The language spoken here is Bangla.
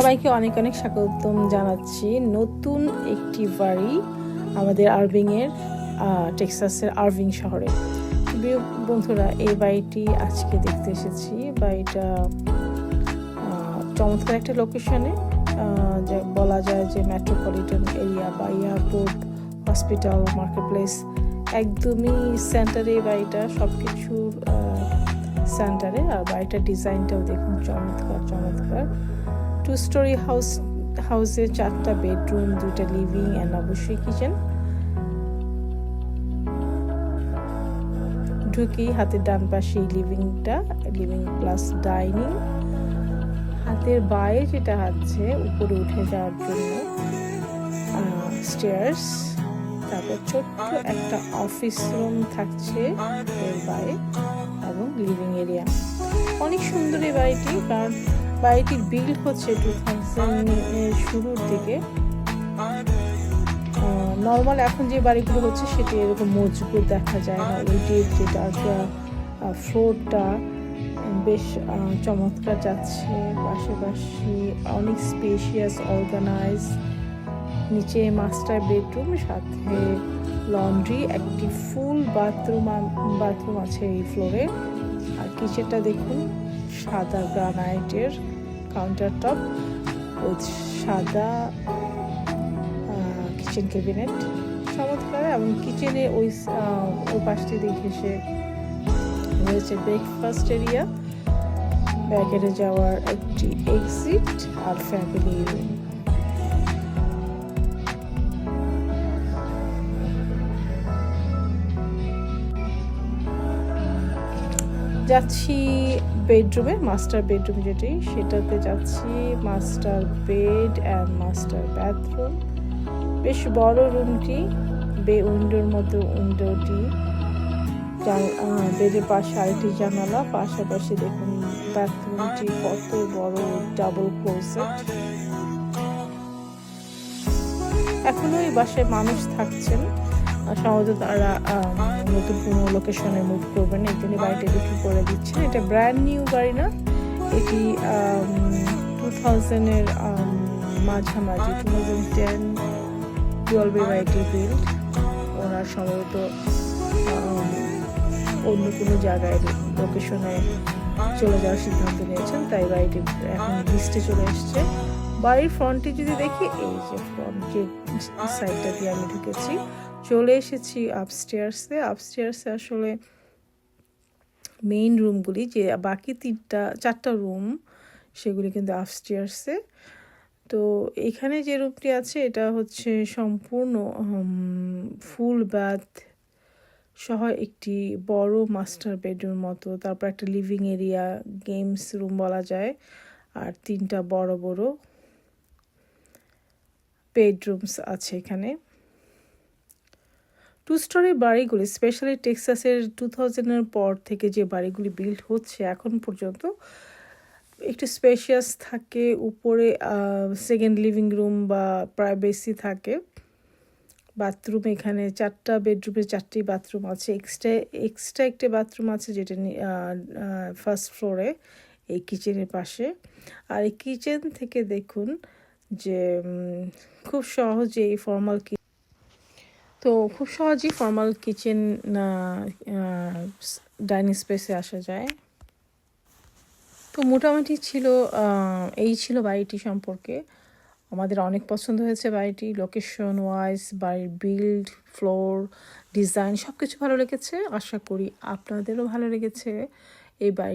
সবাইকে অনেক অনেক স্বাগতম জানাচ্ছি নতুন একটি বাড়ি আমাদের আরভিংয়ের টেক্সাসের আরভিং শহরে। প্রিয় বন্ধুরা, এই বাড়িটি আজকে দেখতে এসেছি। বাড়িটা চমৎকার একটা লোকেশনে, যে বলা যায় যে মেট্রোপলিটন এরিয়া বা এয়ারপোর্ট, হসপিটাল, মার্কেট প্লেস একদমই সেন্টারে এই বাড়িটা, সব কিছুর সেন্টারে। আর বাড়িটার ডিজাইনটাও দেখুন চমৎকার চমৎকার। 2 স্টোরি হাউসে 4টা বেডরুম, 2টা লিভিং অ্যান্ড অবশ্যই কিচেন। ঢুকি হাতের ডান পাশে লিভিং প্লাস ডাইনিং। হাতের বায়ে যেটা আছে উপরে উঠে যাওয়ার জন্য স্টেয়ার্স। তারপর ছোট্ট একটা অফিস রুম থাকছে এর বায়ে এবং লিভিং এরিয়া। অনেক সুন্দর এই বাড়িটি, কারণ বাড়িটির বিল্ড হচ্ছে 2000-এর শুরুর দিকে। নর্মাল এখন যে বাড়িগুলো হচ্ছে সেটি এরকম মজবুত দেখা যায় না। ওইটির যেটা ফ্লোরটা বেশ চমৎকার যাচ্ছে, পাশাপাশি অনেক স্পেশিয়াস, অর্গানাইজ। নিচে মাস্টার বেডরুম, সাথে লন্ড্রি, একটি ফুল বাথরুম আছে এই ফ্লোরে। আর কিচেনটা দেখুন, সাদা গ্রানাইটের কাউন্টার টপ উইথ সাদা কিচেন ক্যাবিনেট, চমৎকার। এবং কিচেনে ওই পাশটি দেখে এসে রয়েছে ব্রেকফাস্ট এরিয়া, ব্যাকেটে যাওয়ার একটি এক্সিট আর ফ্যামিলি রুম। যাচ্ছি বেডরুমে, মাস্টার বেডরুম যেটি, সেটাতে যাচ্ছি। Master bed and master bathroom, বেশ বড় রুমটি, উইন্ডোর মতো উইন্ডোটি, বেডের পাশে আরেকটি জানালা, পাশাপাশি দেখুন বাথরুমটি কত বড়, ডাবল ক্লোজেট। এখনো এই বাসায় মানুষ থাকছেন, সম্ভবত তারা নতুন কোনো লোকেশনে মুভ করবেন, এই জন্য বাড়িটা বিক্রি করে দিচ্ছেন। এটা ব্র্যান্ড নিউ বাড়ি না, এটি 2000-এর মাঝামাঝি, 2010-12 বাড়িটি বিল্ড। ওনার সম্ভবত অন্য কোনো জায়গায় লোকেশনে চলে যাওয়ার সিদ্ধান্ত নিয়েছেন, তাই বাড়িটি এখন লিস্টে চলে এসছে। বাড়ির ফ্রন্টে যদি দেখি, এই যে ফ্রন্ট যে সাইডটা দিয়ে আমি ঢুকেছি, চলে এসেছি আপস্টেয়ার্সে। আসলে মেইন রুমগুলি, যে বাকি 4টা রুম, সেগুলি কিন্তু আপস্টেয়ার্সে। তো এখানে যে রুমটি আছে এটা হচ্ছে সম্পূর্ণ ফুল বাথ সহ একটি বড় মাস্টার বেডরুম মতো। তারপর একটা লিভিং এরিয়া, গেমস রুম বলা যায়, আর 3টা বড় বড় বেডরুমস আছে এখানে। 2 স্টোরি বাড়িগুলি, স্পেশালি টেক্সাসের 2000-এর পর থেকে যে বাড়িগুলি বিল্ড হচ্ছে এখন পর্যন্ত, একটু স্পেশিয়াস থাকে। উপরে সেকেন্ড লিভিং রুম বা প্রাইভেসি থাকে। বাথরুম এখানে 4টা বেডরুমে 4টি বাথরুম আছে, এক্সট্রা একটা বাথরুম আছে যেটা ফার্স্ট ফ্লোরে এই কিচেনের পাশে। আর এই কিচেন থেকে দেখুন যে খুব সহজেই ফর্মাল কিচেন ডাইনিং স্পেসে আসা যায়। তো মোটামুটি এই ছিল বাড়িটি সম্পর্কে। আমাদের অনেক পছন্দ হয়েছে বাড়িটি, লোকেশন ওয়াইজ, বাড়ির বিল্ড, ফ্লোর, ডিজাইন সব কিছু ভালো লেগেছে। আশা করি আপনাদেরও ভালো লেগেছে এই বাড়ি।